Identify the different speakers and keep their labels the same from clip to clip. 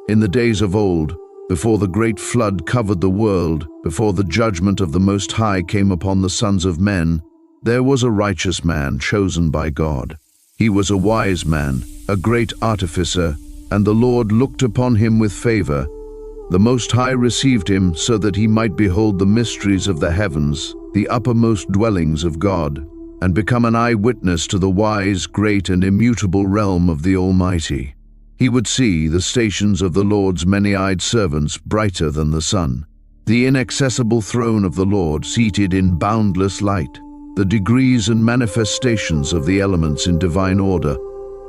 Speaker 1: In the days of old, before the great flood covered the world, before the judgment of the Most High came upon the sons of men, there was a righteous man chosen by God. He was a wise man, a great artificer, and the Lord looked upon him with favor. The Most High received him so that he might behold the mysteries of the heavens, the uppermost dwellings of God, and become an eyewitness to the wise, great, and immutable realm of the Almighty. He would see the stations of the Lord's many-eyed servants brighter than the sun, the inaccessible throne of the Lord seated in boundless light, the degrees and manifestations of the elements in divine order,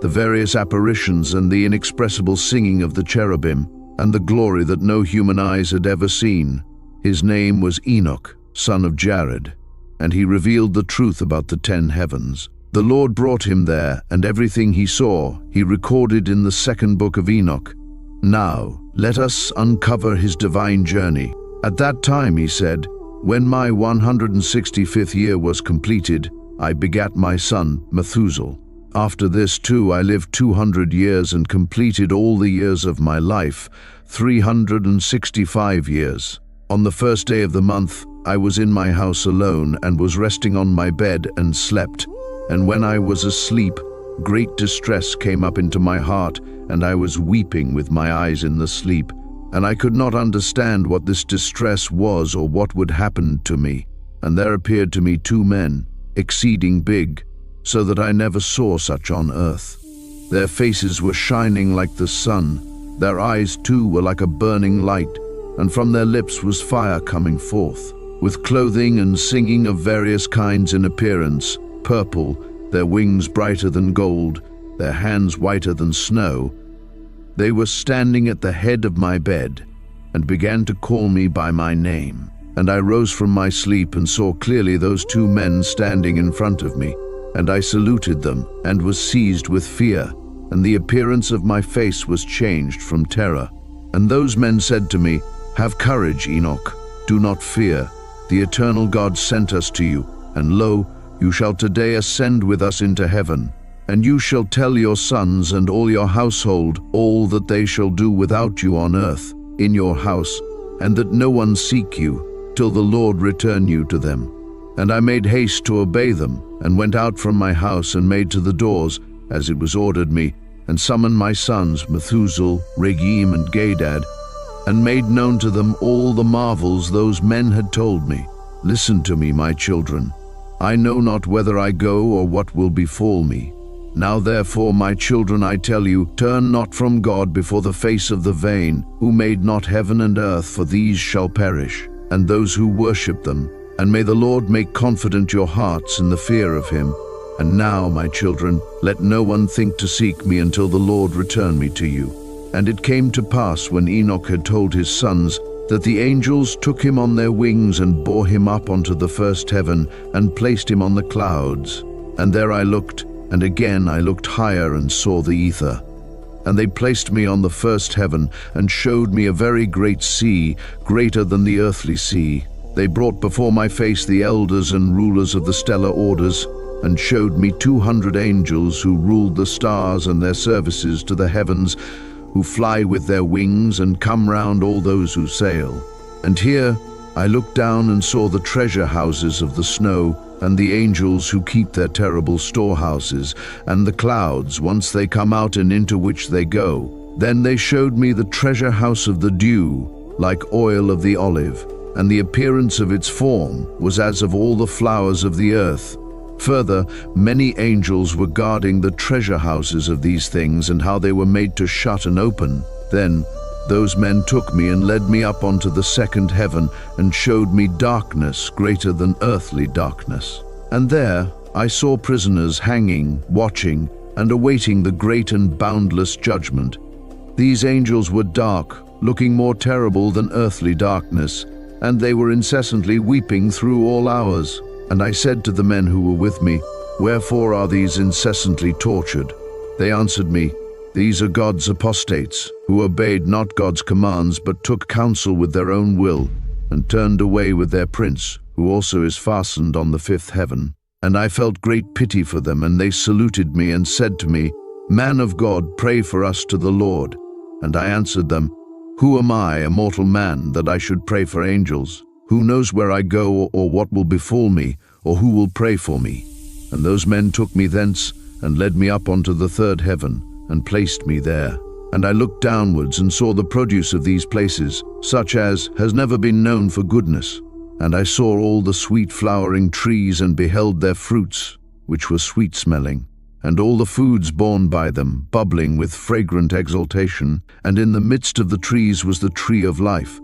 Speaker 1: the various apparitions and the inexpressible singing of the cherubim, and the glory that no human eyes had ever seen. His name was Enoch, son of Jared, and he revealed the truth about the 10 heavens. The Lord brought him there, and everything he saw, he recorded in the second book of Enoch. Now, let us uncover his divine journey. At that time, he said, when my 165th year was completed, I begat my son, Methuselah. After this too I lived 200 years and completed all the years of my life, 365 years. On the first day of the month, I was in my house alone and was resting on my bed and slept. And when I was asleep, great distress came up into my heart, and I was weeping with my eyes in the sleep. And I could not understand what this distress was or what would happen to me. And there appeared to me 2 men, exceeding big, so that I never saw such on earth. Their faces were shining like the sun. Their eyes too were like a burning light, and from their lips was fire coming forth. With clothing and singing of various kinds in appearance, purple, their wings brighter than gold, their hands whiter than snow, they were standing at the head of my bed, and began to call me by my name. And I rose from my sleep and saw clearly those 2 men standing in front of me. And I saluted them, and was seized with fear, and the appearance of my face was changed from terror. And those men said to me, Have courage, Enoch, do not fear. The eternal God sent us to you, and lo, you shall today ascend with us into heaven. And you shall tell your sons and all your household all that they shall do without you on earth, in your house, and that no one seek you, till the Lord return you to them. And I made haste to obey them, and went out from my house and made to the doors, as it was ordered me, and summoned my sons, Methuselah, Regem, and Gadad, and made known to them all the marvels those men had told me. Listen to me, my children. I know not whether I go or what will befall me. Now therefore, my children, I tell you, turn not from God before the face of the vain, who made not heaven and earth, for these shall perish, and those who worship them. And may the Lord make confident your hearts in the fear of him. And now, my children, let no one think to seek me until the Lord return me to you. And it came to pass, when Enoch had told his sons, that the angels took him on their wings and bore him up unto the first heaven, and placed him on the clouds. And there I looked, and again I looked higher and saw the ether. And they placed me on the first heaven, and showed me a very great sea, greater than the earthly sea. They brought before my face the elders and rulers of the stellar orders, and showed me 200 angels who ruled the stars and their services to the heavens, who fly with their wings and come round all those who sail. And here I looked down and saw the treasure houses of the snow, and the angels who keep their terrible storehouses, and the clouds once they come out and into which they go. Then they showed me the treasure house of the dew, like oil of the olive, and the appearance of its form was as of all the flowers of the earth. Further, many angels were guarding the treasure houses of these things, and how they were made to shut and open. Then those men took me and led me up onto the second heaven, and showed me darkness greater than earthly darkness. And there I saw prisoners hanging, watching, and awaiting the great and boundless judgment. These angels were dark, looking more terrible than earthly darkness, and they were incessantly weeping through all hours. And I said to the men who were with me, Wherefore are these incessantly tortured? They answered me, These are God's apostates, who obeyed not God's commands, but took counsel with their own will, and turned away with their prince, who also is fastened on the 5th heaven. And I felt great pity for them, and they saluted me and said to me, Man of God, pray for us to the Lord. And I answered them, "Who am I, a mortal man, that I should pray for angels? Who knows where I go or what will befall me, or who will pray for me?" And those men took me thence and led me up onto the third heaven and placed me there. And I looked downwards and saw the produce of these places, such as has never been known for goodness. And I saw all the sweet flowering trees and beheld their fruits, which were sweet-smelling, and all the foods borne by them, bubbling with fragrant exaltation. And in the midst of the trees was the tree of life,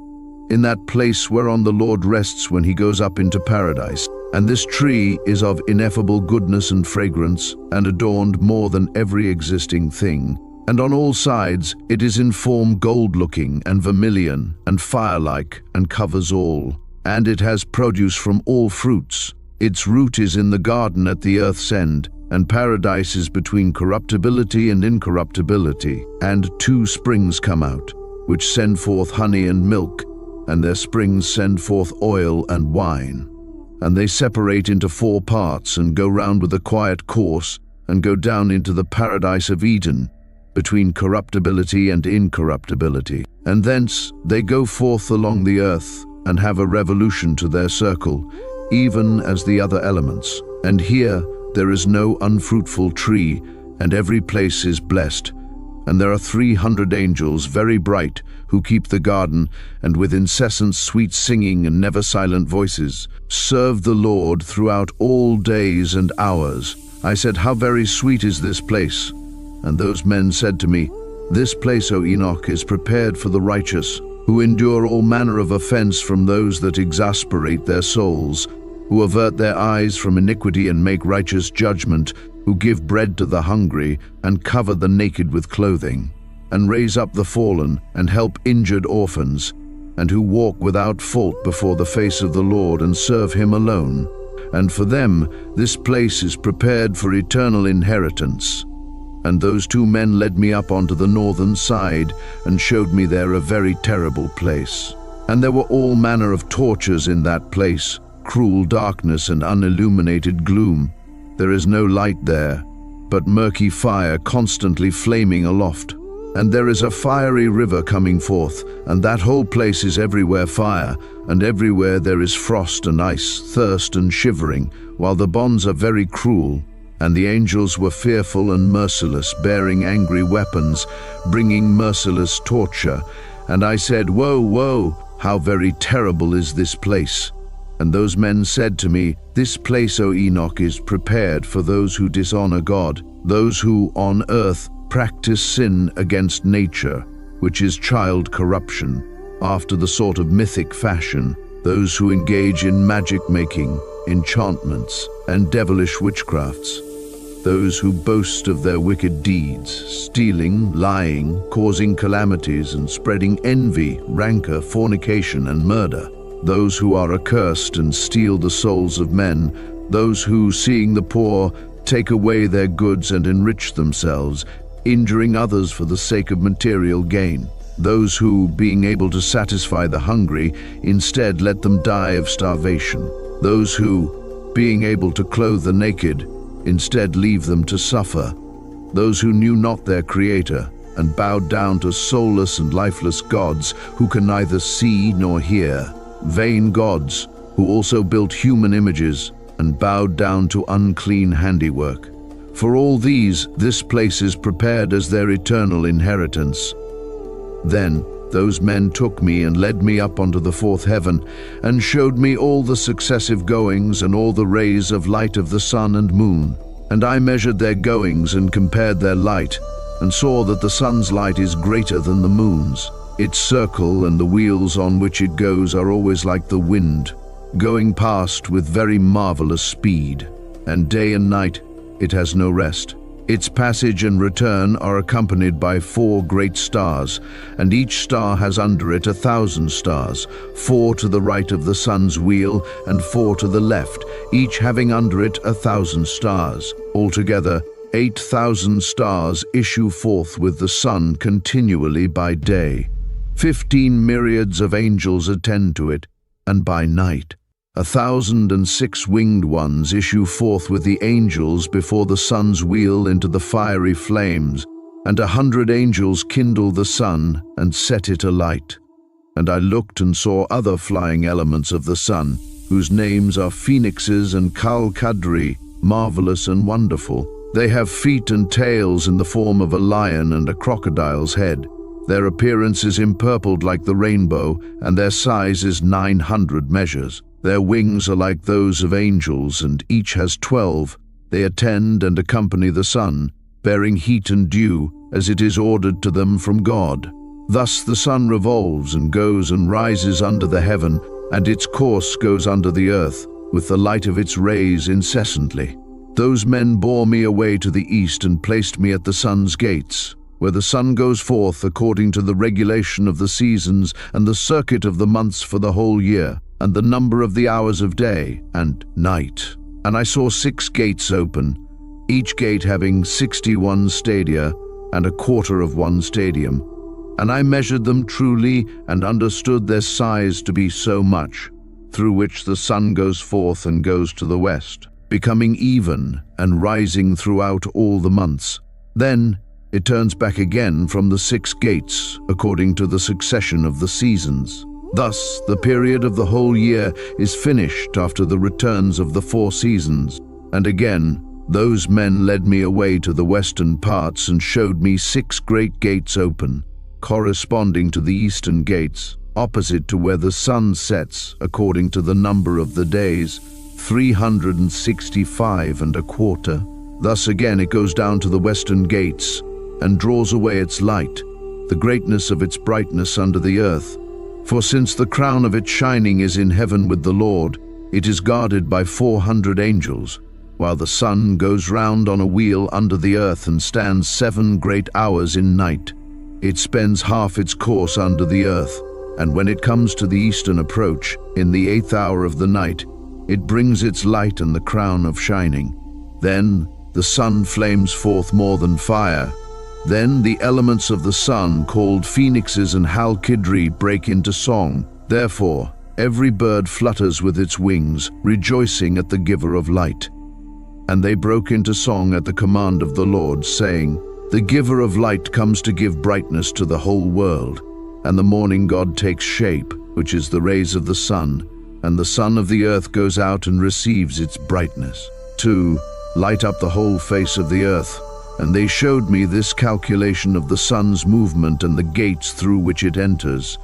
Speaker 1: in that place whereon the Lord rests when he goes up into paradise. And this tree is of ineffable goodness and fragrance, and adorned more than every existing thing. And on all sides it is in form gold-looking and vermilion and fire-like, and covers all. And it has produce from all fruits. Its root is in the garden at the earth's end, and paradise is between corruptibility and incorruptibility. And 2 springs come out, which send forth honey and milk, and their springs send forth oil and wine. And they separate into 4 parts, and go round with a quiet course, and go down into the paradise of Eden, between corruptibility and incorruptibility. And thence they go forth along the earth, and have a revolution to their circle, even as the other elements. And here there is no unfruitful tree, and every place is blessed. And there are 300 angels, very bright, who keep the garden, and with incessant sweet singing and never silent voices, serve the Lord throughout all days and hours. I said, "How very sweet is this place!" And those men said to me, "This place, O Enoch, is prepared for the righteous, who endure all manner of offense from those that exasperate their souls, who avert their eyes from iniquity and make righteous judgment, who give bread to the hungry and cover the naked with clothing, and raise up the fallen and help injured orphans, and who walk without fault before the face of the Lord and serve him alone. And for them this place is prepared for eternal inheritance." And those 2 men led me up onto the northern side, and showed me there a very terrible place. And there were all manner of tortures in that place, cruel darkness and unilluminated gloom. There is no light there, but murky fire constantly flaming aloft. And there is a fiery river coming forth, and that whole place is everywhere fire, and everywhere there is frost and ice, thirst and shivering, while the bonds are very cruel. And the angels were fearful and merciless, bearing angry weapons, bringing merciless torture. And I said, "Woe, woe, how very terrible is this place!" And those men said to me, "This place, O Enoch, is prepared for those who dishonor God, those who on earth practice sin against nature, which is child corruption, after the sort of mythic fashion, those who engage in magic-making, enchantments, and devilish witchcrafts, those who boast of their wicked deeds, stealing, lying, causing calamities, and spreading envy, rancor, fornication, and murder, those who are accursed and steal the souls of men, those who, seeing the poor, take away their goods and enrich themselves, injuring others for the sake of material gain, those who, being able to satisfy the hungry, instead let them die of starvation, those who, being able to clothe the naked, instead leave them to suffer, those who knew not their Creator, and bowed down to soulless and lifeless gods who can neither see nor hear, vain gods who also built human images and bowed down to unclean handiwork. For all these, this place is prepared as their eternal inheritance. Then those men took me and led me up onto the 4th heaven, and showed me all the successive goings and all the rays of light of the sun and moon. And I measured their goings and compared their light, and saw that the sun's light is greater than the moon's. Its circle and the wheels on which it goes are always like the wind, going past with very marvelous speed. And day and night it has no rest. Its passage and return are accompanied by 4 great stars, and each star has under it 1,000 stars, 4 to the right of the sun's wheel and 4 to the left, each having under it 1,000 stars. Altogether, 8,000 stars issue forth with the sun continually by day. 15 myriads of angels attend to it, and by night 1,006 winged ones issue forth with the angels before the sun's wheel into the fiery flames, And 100 angels kindle the sun and set it alight. And I looked and saw other flying elements of the sun, whose names are phoenixes and Kal-Kadri, marvelous and wonderful. They have feet and tails in the form of a lion and a crocodile's head. Their appearance is empurpled like the rainbow, and their size is 900 measures. Their wings are like those of angels, and each has 12. They attend and accompany the sun, bearing heat and dew, as it is ordered to them from God. Thus the sun revolves and goes and rises under the heaven, and its course goes under the earth, with the light of its rays incessantly. Those men bore me away to the east and placed me at the sun's gates, where the sun goes forth according to the regulation of the seasons and the circuit of the months for the whole year, and the number of the hours of day and night. And I saw 6 gates open, each gate having 61 stadia and a quarter of 1 stadium. And I measured them truly and understood their size to be so much, through which the sun goes forth and goes to the west, becoming even and rising throughout all the months. Then it turns back again from the 6 gates, according to the succession of the seasons. Thus the period of the whole year is finished after the returns of the 4 seasons. And again, those men led me away to the western parts and showed me 6 great gates open, corresponding to the eastern gates, opposite to where the sun sets, according to the number of the days, 365 and a quarter. Thus again it goes down to the western gates, and draws away its light, the greatness of its brightness under the earth. For since the crown of its shining is in heaven with the Lord, it is guarded by 400 angels, while the sun goes round on a wheel under the earth and stands 7 great hours in night. It spends half its course under the earth, and when it comes to the eastern approach, in the 8th hour of the night, it brings its light and the crown of shining. Then the sun flames forth more than fire. Then the elements of the sun, called phoenixes and Kal-Kadri, break into song. Therefore every bird flutters with its wings, rejoicing at the giver of light. And they broke into song at the command of the Lord, saying, "The giver of light comes to give brightness to the whole world." And the morning god takes shape, which is the rays of the sun, and the sun of the earth goes out and receives its brightness, to light up the whole face of the earth. And they showed me this calculation of the sun's movement and the gates through which it enters.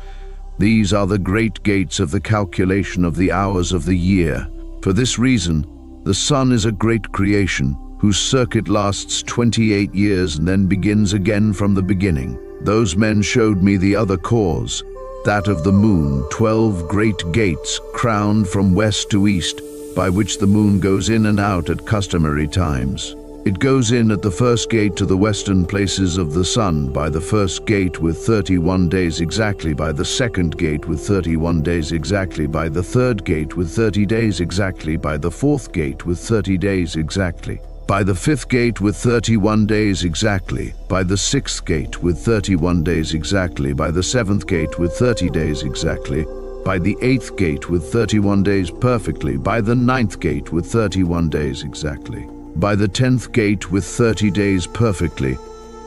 Speaker 1: These are the great gates of the calculation of the hours of the year. For this reason, the sun is a great creation, whose circuit lasts 28 years and then begins again from the beginning. Those men showed me the other cause, that of the moon, 12 great gates, crowned from west to east, by which the moon goes in and out at customary times. It goes in at the first gate to the western places of the sun, by the first gate with 31 days exactly, by the second gate with 31 days exactly, by the third gate with 30 days exactly, by the fourth gate with 30 days exactly, by the fifth gate with 31 days exactly, by the sixth gate with 31 days exactly, by the seventh gate with 30 days exactly, by the eighth gate with 31 days perfectly, by the ninth gate with 31 days exactly, by the 10th gate with 30 days perfectly,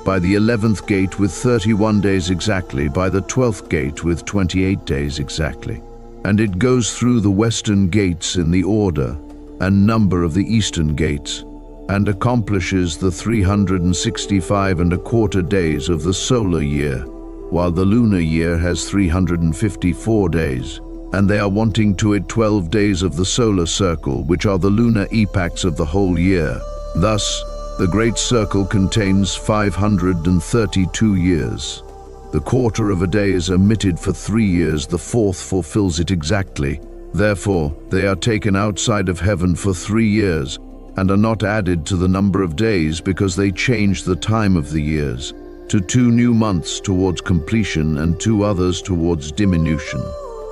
Speaker 1: by the 11th gate with 31 days exactly, by the 12th gate with 28 days exactly. And it goes through the western gates in the order and number of the eastern gates, and accomplishes the 365 and a quarter days of the solar year, while the lunar year has 354 days. And they are wanting to it 12 days of the solar circle, which are the lunar epochs of the whole year. Thus, the great circle contains 532 years. The quarter of a day is omitted for 3 years, the fourth fulfills it exactly. Therefore, they are taken outside of heaven for 3 years, and are not added to the number of days, because they change the time of the years to 2 new months towards completion and 2 others towards diminution.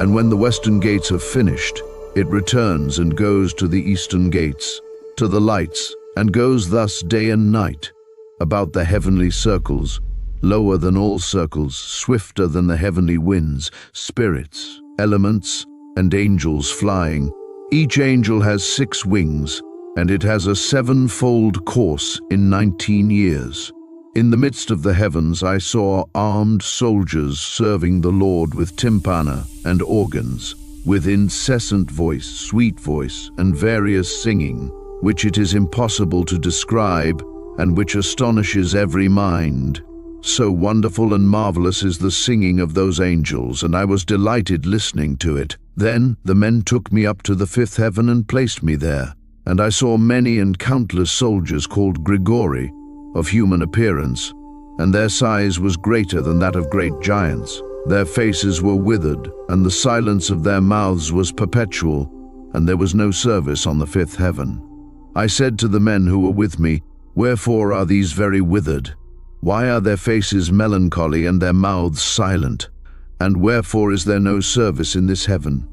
Speaker 1: And when the western gates have finished, it returns and goes to the eastern gates, to the lights, and goes thus day and night, about the heavenly circles, lower than all circles, swifter than the heavenly winds, spirits, elements, and angels flying. Each angel has 6 wings, and it has a 7-fold course in 19 years. In the midst of the heavens I saw armed soldiers serving the Lord with tympana and organs, with incessant voice, sweet voice, and various singing, which it is impossible to describe, and which astonishes every mind. So wonderful and marvelous is the singing of those angels, and I was delighted listening to it. Then the men took me up to the fifth heaven and placed me there, and I saw many and countless soldiers called Grigori, of human appearance, and their size was greater than that of great giants. Their faces were withered, and the silence of their mouths was perpetual, and there was no service on the fifth heaven. I said to the men who were with me, "Wherefore are these very withered? Why are their faces melancholy and their mouths silent? And wherefore is there no service in this heaven?"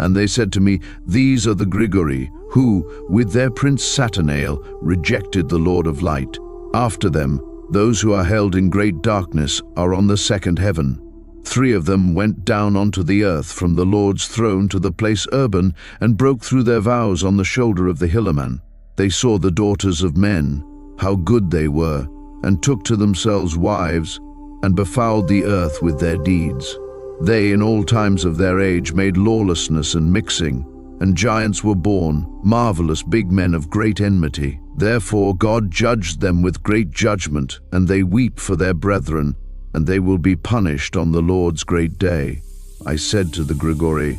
Speaker 1: And they said to me, "These are the Grigori, who, with their prince Satanael, rejected the Lord of light. After them, those who are held in great darkness are on the second heaven. 3 of them went down onto the earth from the Lord's throne to the place urban and broke through their vows on the shoulder of the Hillman. They saw the daughters of men, how good they were, and took to themselves wives, and befouled the earth with their deeds. They, in all times of their age, made lawlessness and mixing, and giants were born, marvelous big men of great enmity. Therefore God judged them with great judgment, and they weep for their brethren, and they will be punished on the Lord's great day." I said to the Grigori,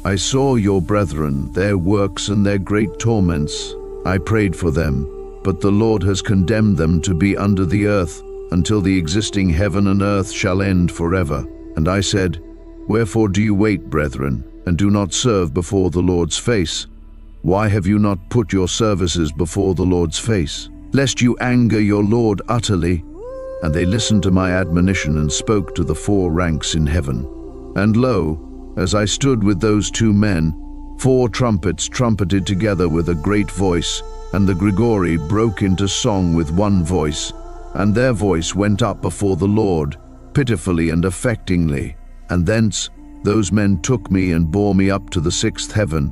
Speaker 1: "I saw your brethren, their works and their great torments. I prayed for them, but the Lord has condemned them to be under the earth, until the existing heaven and earth shall end forever." And I said, "Wherefore do you wait, brethren, and do not serve before the Lord's face? Why have you not put your services before the Lord's face, lest you anger your Lord utterly?" And they listened to my admonition and spoke to the 4 ranks in heaven. And lo, as I stood with those 2 men, 4 trumpets trumpeted together with a great voice, and the Grigori broke into song with one voice, and their voice went up before the Lord, pitifully and affectingly. And thence those men took me and bore me up to the 6th heaven,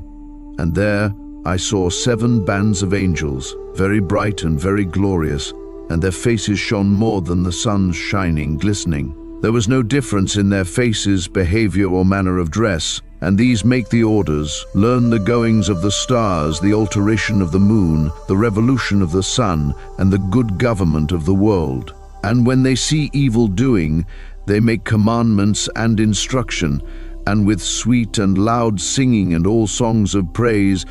Speaker 1: and there I saw 7 bands of angels, very bright and very glorious, and their faces shone more than the sun's shining, glistening. There was no difference in their faces, behavior, or manner of dress. And these make the orders, learn the goings of the stars, the alteration of the moon, the revolution of the sun, and the good government of the world. And when they see evil doing, they make commandments and instruction, and with sweet and loud singing and all songs of praise,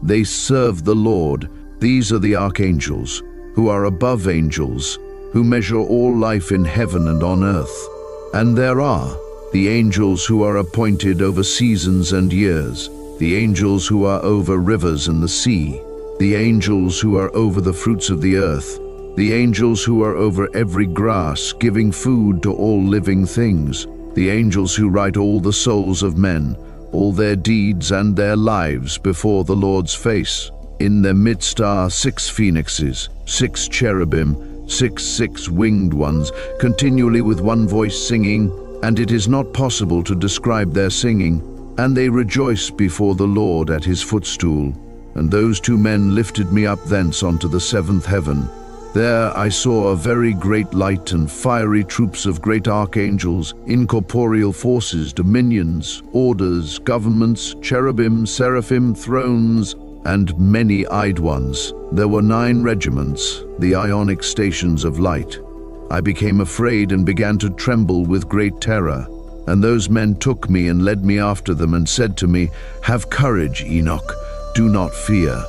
Speaker 1: they serve the Lord. These are the archangels, who are above angels, who measure all life in heaven and on earth. And there are the angels who are appointed over seasons and years, the angels who are over rivers and the sea, the angels who are over the fruits of the earth, the angels who are over every grass, giving food to all living things, the angels who write all the souls of men, all their deeds and their lives before the Lord's face. In their midst are 6 phoenixes, 6 cherubim, 6 winged ones, continually with one voice singing, and it is not possible to describe their singing. And they rejoice before the Lord at his footstool. And those 2 men lifted me up thence onto the 7th heaven. There I saw a very great light and fiery troops of great archangels, incorporeal forces, dominions, orders, governments, cherubim, seraphim, thrones, and many-eyed ones. There were 9 regiments, the ionic stations of light. I became afraid and began to tremble with great terror. And those men took me and led me after them and said to me, "Have courage, Enoch, do not fear."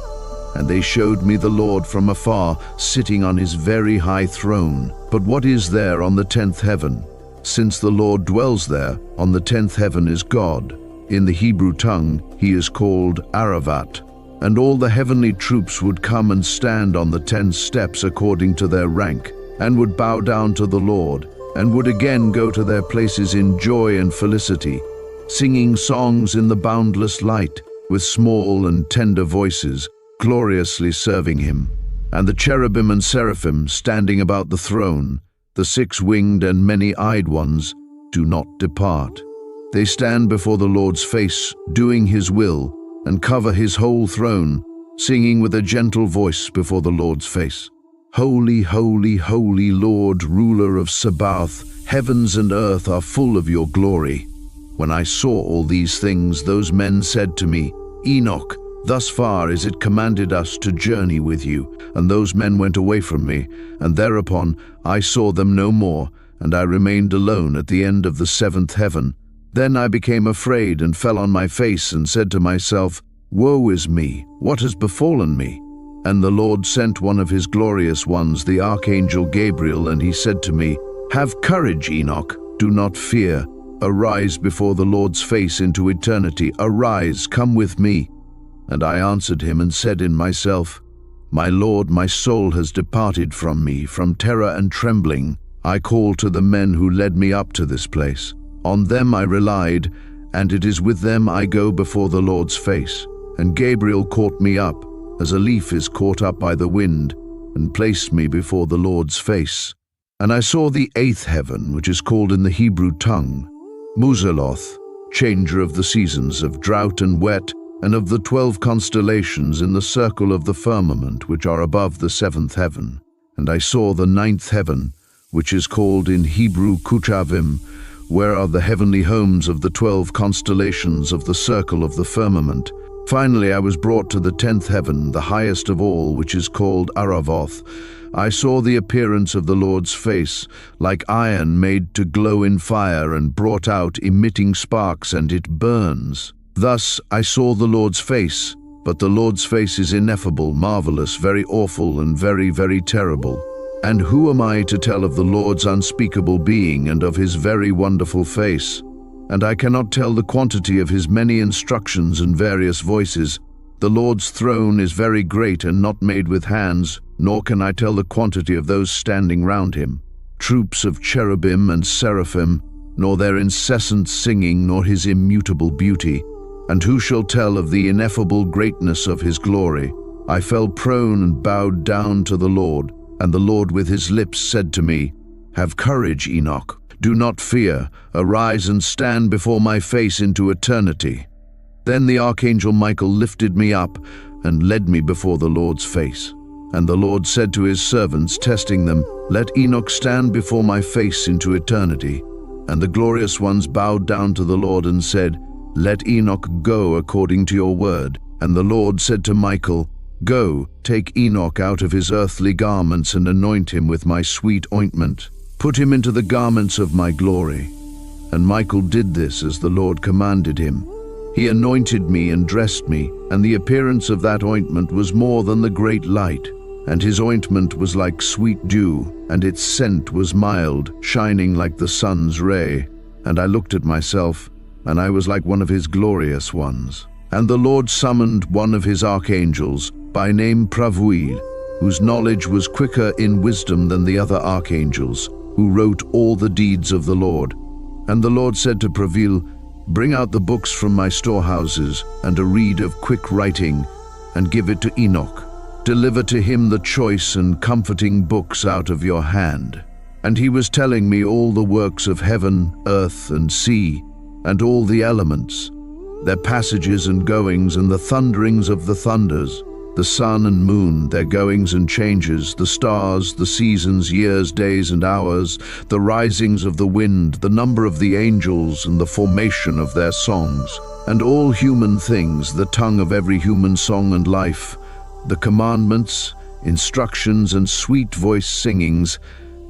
Speaker 1: And they showed me the Lord from afar, sitting on his very high throne. But what is there on the 10th heaven? Since the Lord dwells there, on the 10th heaven is God. In the Hebrew tongue, he is called Aravat. And all the heavenly troops would come and stand on the 10 steps according to their rank, and would bow down to the Lord, and would again go to their places in joy and felicity, singing songs in the boundless light, with small and tender voices, gloriously serving him. And the cherubim and seraphim standing about the throne, the 6-winged and many-eyed ones, do not depart. They stand before the Lord's face, doing his will, and cover his whole throne, singing with a gentle voice before the Lord's face. Holy, holy, holy Lord, ruler of Sabaoth, heavens and earth are full of your glory. When I saw all these things, those men said to me, Enoch, thus far is it commanded us to journey with you. And those men went away from me, and thereupon I saw them no more, and I remained alone at the end of the seventh heaven. Then I became afraid and fell on my face and said to myself, Woe is me, what has befallen me? And the Lord sent one of his glorious ones, the archangel Gabriel, and he said to me, Have courage, Enoch, do not fear. Arise before the Lord's face into eternity. Arise, come with me. And I answered him and said in myself, My Lord, my soul has departed from me, from terror and trembling. I call to the men who led me up to this place. On them I relied, and it is with them I go before the Lord's face. And Gabriel caught me up, as a leaf is caught up by the wind, and placed me before the Lord's face. And I saw the eighth heaven, which is called in the Hebrew tongue, Muzeloth, changer of the seasons of drought and wet, and of the 12 constellations in the circle of the firmament which are above the seventh heaven. And I saw the ninth heaven, which is called in Hebrew Kuchavim, where are the heavenly homes of the 12 constellations of the circle of the firmament. Finally I was brought to the 10th heaven, the highest of all, which is called Aravoth. I saw the appearance of the Lord's face, like iron made to glow in fire and brought out, emitting sparks, and it burns. Thus I saw the Lord's face, but the Lord's face is ineffable, marvelous, very awful, and very, very terrible. And who am I to tell of the Lord's unspeakable being and of his very wonderful face? And I cannot tell the quantity of his many instructions and various voices. The Lord's throne is very great and not made with hands, nor can I tell the quantity of those standing round him, troops of cherubim and seraphim, nor their incessant singing, nor his immutable beauty. And who shall tell of the ineffable greatness of his glory? I fell prone and bowed down to the Lord, and the Lord with his lips said to me, Have courage, Enoch. Do not fear. Arise and stand before my face into eternity. Then the archangel Michael lifted me up and led me before the Lord's face. And the Lord said to his servants, testing them, Let Enoch stand before my face into eternity. And the glorious ones bowed down to the Lord and said, Let Enoch go according to your word. And the Lord said to Michael, Go, take Enoch out of his earthly garments and anoint him with my sweet ointment. Put him into the garments of my glory. And Michael did this as the Lord commanded him. He anointed me and dressed me, and the appearance of that ointment was more than the great light. And his ointment was like sweet dew, and its scent was mild, shining like the sun's ray. And I looked at myself, and I was like one of his glorious ones. And the Lord summoned one of his archangels, by name Pravuil, whose knowledge was quicker in wisdom than the other archangels, who wrote all the deeds of the Lord. And the Lord said to Pravuil, Bring out the books from my storehouses, and a reed of quick writing, and give it to Enoch. Deliver to him the choice and comforting books out of your hand. And he was telling me all the works of heaven, earth, and sea, and all the elements, their passages and goings, and the thunderings of the thunders, the sun and moon, their goings and changes, the stars, the seasons, years, days, and hours, the risings of the wind, the number of the angels, and the formation of their songs, and all human things, the tongue of every human song and life, the commandments, instructions, and sweet-voiced singings,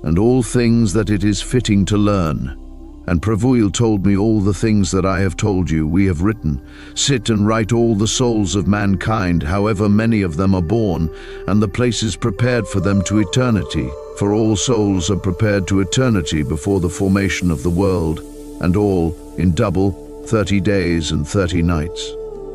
Speaker 1: and all things that it is fitting to learn. And Pravuil told me all the things that I have told you, we have written. Sit and write all the souls of mankind, however many of them are born, and the places prepared for them to eternity. For all souls are prepared to eternity before the formation of the world, and all in double 30 days and 30 nights.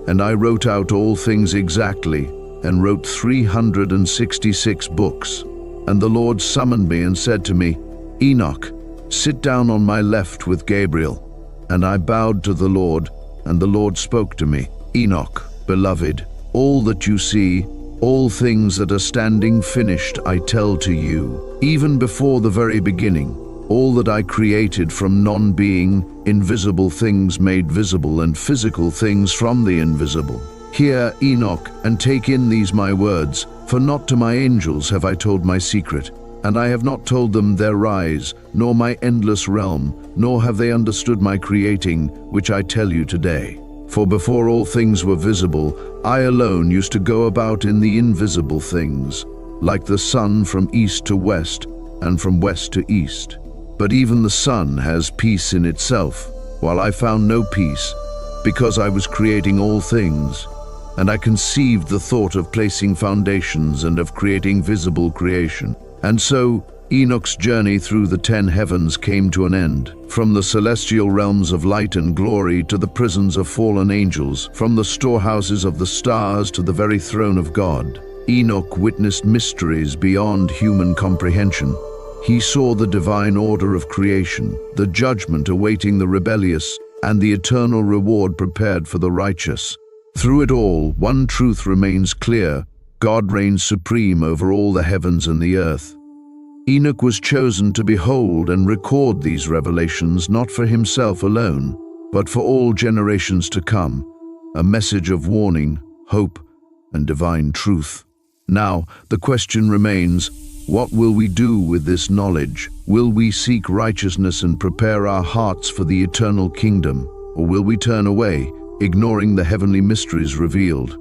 Speaker 1: And I wrote out all things exactly, and wrote 366 books. And the Lord summoned me and said to me, Enoch, sit down on my left with Gabriel. And I bowed to the Lord, and the Lord spoke to me, Enoch, beloved, all that you see, all things that are standing finished, I tell to you, even before the very beginning, all that I created from non-being, invisible things made visible, and physical things from the invisible. Hear, Enoch, and take in these my words, for not to my angels have I told my secret, and I have not told them their rise, nor my endless realm, nor have they understood my creating, which I tell you today. For before all things were visible, I alone used to go about in the invisible things, like the sun from east to west, and from west to east. But even the sun has peace in itself, while I found no peace, because I was creating all things. And I conceived the thought of placing foundations and of creating visible creation. And so Enoch's journey through the 10 heavens came to an end, from the celestial realms of light and glory to the prisons of fallen angels, from the storehouses of the stars to the very throne of God. Enoch witnessed mysteries beyond human comprehension. He saw the divine order of creation, the judgment awaiting the rebellious, and the eternal reward prepared for the righteous. Through it all, one truth remains clear: God reigns supreme over all the heavens and the earth. Enoch was chosen to behold and record these revelations not for himself alone, but for all generations to come, a message of warning, hope, and divine truth. Now, the question remains, what will we do with this knowledge? Will we seek righteousness and prepare our hearts for the eternal kingdom, or will we turn away, ignoring the heavenly mysteries revealed?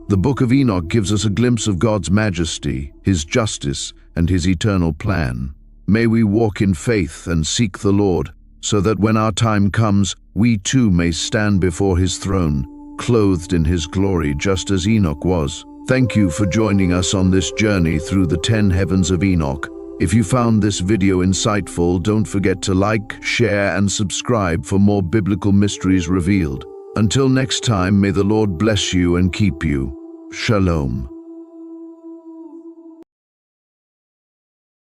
Speaker 1: The Book of Enoch gives us a glimpse of God's majesty, His justice, and His eternal plan. May we walk in faith and seek the Lord, so that when our time comes, we too may stand before His throne, clothed in His glory just as Enoch was. Thank you for joining us on this journey through the 10 heavens of Enoch. If you found this video insightful, don't forget to like, share, and subscribe for more biblical mysteries revealed. Until next time, may the Lord bless you and keep you. Shalom.